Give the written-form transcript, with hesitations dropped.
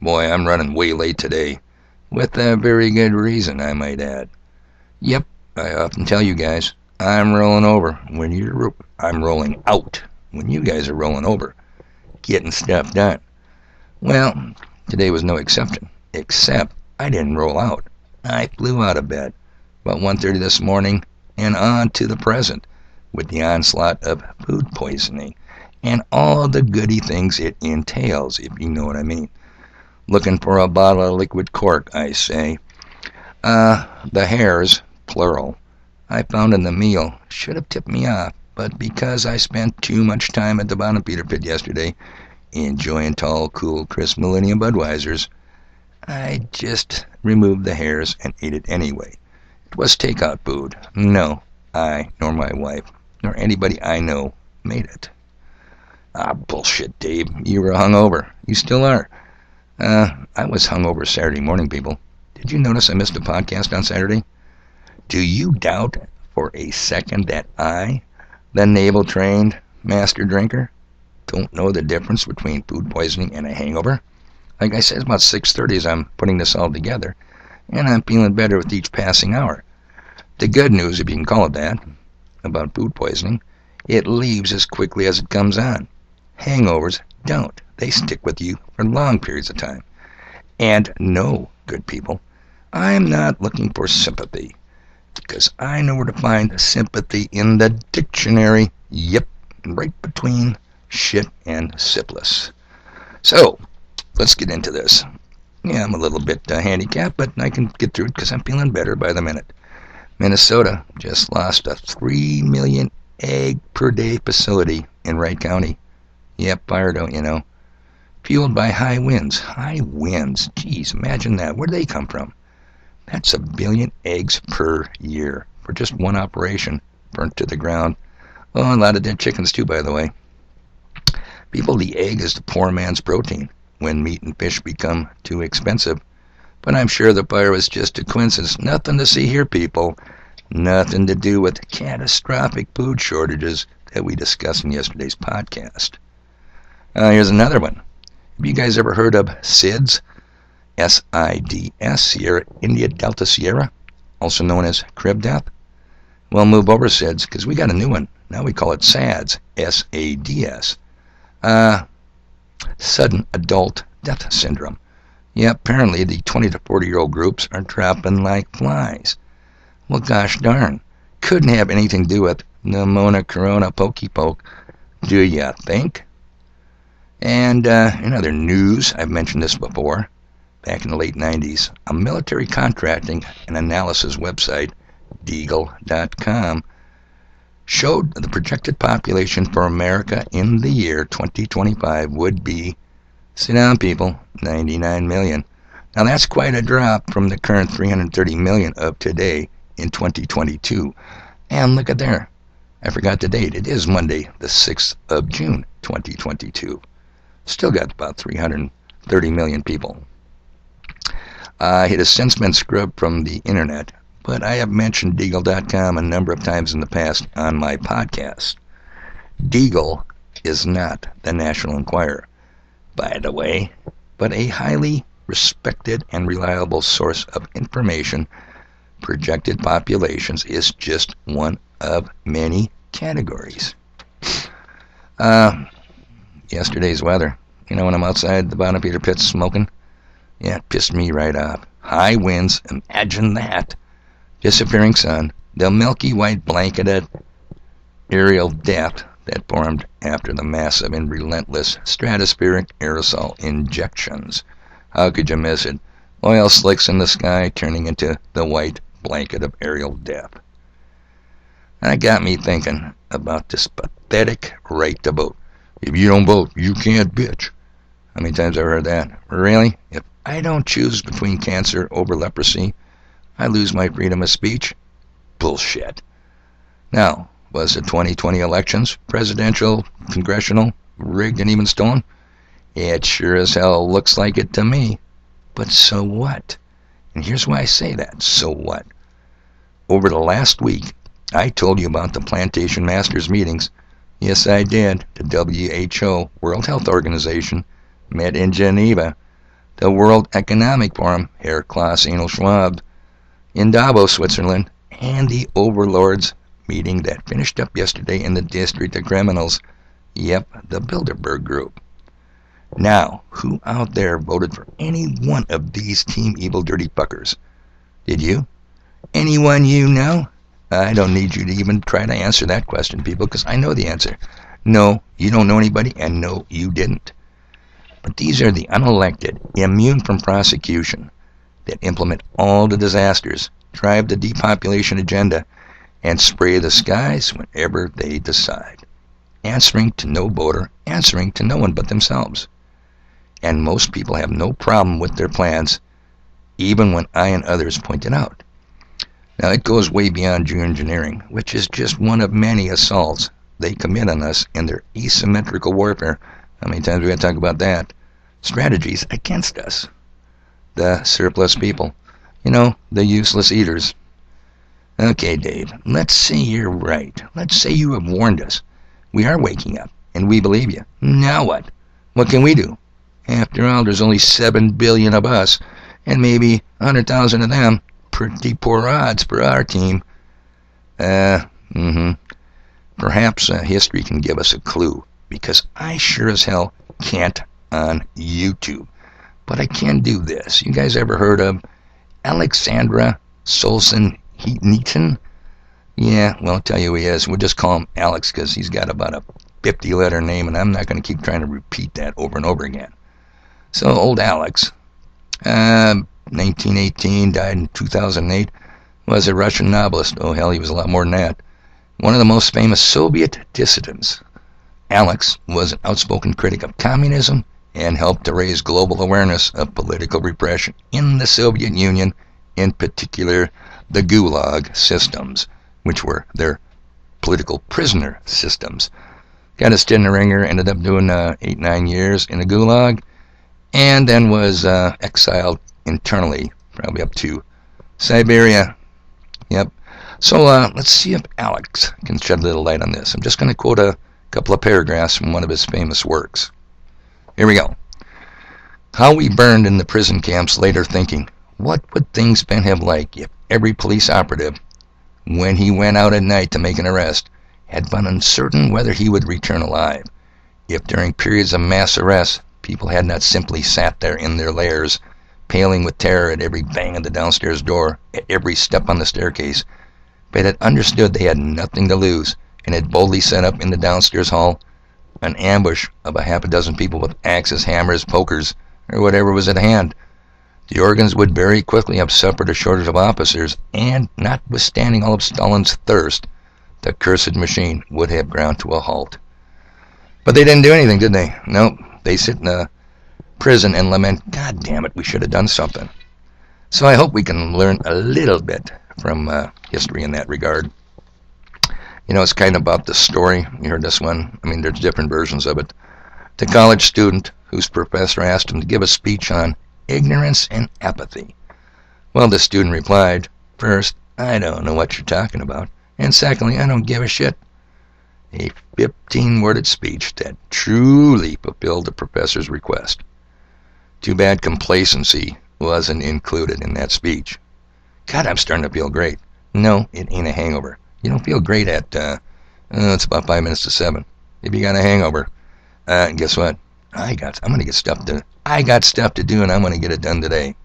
Boy, I'm running way late today. With a very good reason, I might add. Yep, I often tell you guys, I'm rolling over when I'm rolling out when you guys are rolling over, getting stuff done. Well, today was no exception, except I didn't roll out. I flew out of bed about 1:30 this morning and on to the present with the onslaught of food poisoning and all the goody things it entails, if you know what I mean. Looking for a bottle of liquid cork, I say. The hares, plural, I found in the meal should have tipped me off, but because I spent too much time at the bottom Peter Pit yesterday, enjoying tall, cool, crisp Millennium Budweisers, I just removed the hares and ate it anyway. It was takeout food. No, I, nor my wife, nor anybody I know made it. Bullshit, Dave. You were hungover. You still are. I was hungover Saturday morning, people. Did you notice I missed a podcast on Saturday? Do you doubt for a second that I, the naval-trained master drinker, don't know the difference between food poisoning and a hangover? Like I said, it's about 6:30 as I'm putting this all together, and I'm feeling better with each passing hour. The good news, if you can call it that, about food poisoning, it leaves as quickly as it comes on. Hangovers don't. They stick with you for long periods of time. And no, good people, I'm not looking for sympathy, because I know where to find sympathy in the dictionary. Yep, right between shit and syphilis. So, let's get into this. Yeah, I'm a little bit handicapped, but I can get through it because I'm feeling better by the minute. Minnesota just lost a 3 million egg per day facility in Wright County. Yep, fire, don't you know? Fueled by high winds. High winds. Geez, imagine that. Where do they come from? That's 1 billion eggs per year for just one operation burnt to the ground. Oh, a lot of dead chickens too, by the way. People, the egg is the poor man's protein when meat and fish become too expensive. But I'm sure the fire was just a coincidence. Nothing to see here, people. Nothing to do with the catastrophic food shortages that we discussed in yesterday's podcast. Here's another one. Have you guys ever heard of SIDS? S-I-D-S, Sierra India Delta Sierra, also known as crib death? Well, move over, SIDS, because we got a new one. Now we call it SADS, S-A-D-S. Sudden Adult Death Syndrome. Yeah, apparently the 20 to 40-year-old groups are dropping like flies. Well, gosh darn. Couldn't have anything to do with pneumonia, corona, pokey poke, do ya think? And in other news, I've mentioned this before, back in the late 90s, a military contracting and analysis website, Deagle.com, showed the projected population for America in the year 2025 would be, sit down people, 99 million. Now that's quite a drop from the current 330 million of today in 2022. And look at there, I forgot the date. It is Monday, the 6th of June, 2022. Still got about 330 million people. It has since been scrubbed from the internet, but I have mentioned Deagle.com a number of times in the past on my podcast. Deagle is not the National Enquirer, by the way, but a highly respected and reliable source of information. Projected populations is just one of many categories. Yesterday's weather. You know, when I'm outside the bottom of Peter Pit smoking, yeah, it pissed me right off. High winds, imagine that. Disappearing sun, the milky white blanketed aerial death that formed after the massive and relentless stratospheric aerosol injections. How could you miss it? Oil slicks in the sky turning into the white blanket of aerial death. That got me thinking about this pathetic right to vote. If you don't vote, you can't bitch. How many times I've heard that? Really? If I don't choose between cancer over leprosy, I lose my freedom of speech? Bullshit. Now, was the 2020 elections, presidential, congressional, rigged and even stolen? It sure as hell looks like it to me. But so what? And here's why I say that, so what? Over the last week, I told you about the Plantation Masters meetings. Yes, I did. The WHO, World Health Organization, met in Geneva. the World Economic Forum, Herr Klaus-Engel Schwab, in Davos, Switzerland, and the overlords meeting that finished up yesterday in the District of Criminals. Yep, the Bilderberg Group. Now, who out there voted for any one of these Team Evil Dirty Fuckers? Did you? Anyone you know? I don't need you to even try to answer that question, people, because I know the answer. No, you don't know anybody, and no, you didn't. But these are the unelected, immune from prosecution, that implement all the disasters, drive the depopulation agenda, and spray the skies whenever they decide. Answering to no voter, answering to no one but themselves. And most people have no problem with their plans, even when I and others point it out. Now, it goes way beyond geoengineering, which is just one of many assaults they commit on us in their asymmetrical warfare. How many times we got to talk about that? Strategies against us. The surplus people. You know, the useless eaters. Okay, Dave, let's say you're right. Let's say you have warned us. We are waking up, and we believe you. Now what? What can we do? After all, there's only 7 billion of us, and maybe 100,000 of them. Pretty poor odds for our team. Perhaps history can give us a clue, because I sure as hell can't on YouTube. But I can do this. You guys ever heard of Alexandra Solzhenitsyn? Yeah, well, I'll tell you who he is. We'll just call him Alex, because he's got about a 50-letter name, and I'm not going to keep trying to repeat that over and over again. So, old Alex, 1918, died in 2008, was a Russian novelist. Oh, hell, he was a lot more than that. One of the most famous Soviet dissidents. Alex was an outspoken critic of communism and helped to raise global awareness of political repression in the Soviet Union, in particular the Gulag systems, which were their political prisoner systems. Got a stint in the ringer, ended up doing 8-9 years in the Gulag, and then was exiled internally, probably up to Siberia. Yep. So let's see if Alex can shed a little light on this. I'm just going to quote a couple of paragraphs from one of his famous works. Here we go. How we burned in the prison camps, later thinking, what would things been have like if every police operative, when he went out at night to make an arrest, had been uncertain whether he would return alive? If during periods of mass arrests, people had not simply sat there in their lairs, paling with terror at every bang of the downstairs door, at every step on the staircase, but had understood they had nothing to lose, and had boldly set up in the downstairs hall an ambush of a half a dozen people with axes, hammers, pokers, or whatever was at hand. The organs would very quickly have suffered a shortage of officers, and, notwithstanding all of Stalin's thirst, the cursed machine would have ground to a halt. But they didn't do anything, did they? Nope. They sit in a prison and lament, God damn it, we should have done something. So I hope we can learn a little bit from history in that regard. You know, it's kind of about the story. You heard this one. I mean, there's different versions of it. The college student whose professor asked him to give a speech on ignorance and apathy. Well, the student replied, first, I don't know what you're talking about. And secondly, I don't give a shit. A 15-worded speech that truly fulfilled the professor's request. Too bad complacency wasn't included in that speech. God, I'm starting to feel great. No, it ain't a hangover. You don't feel great at, it's about 5 minutes to 7. If you got a hangover, guess what? I got stuff to do, and I'm going to get it done today.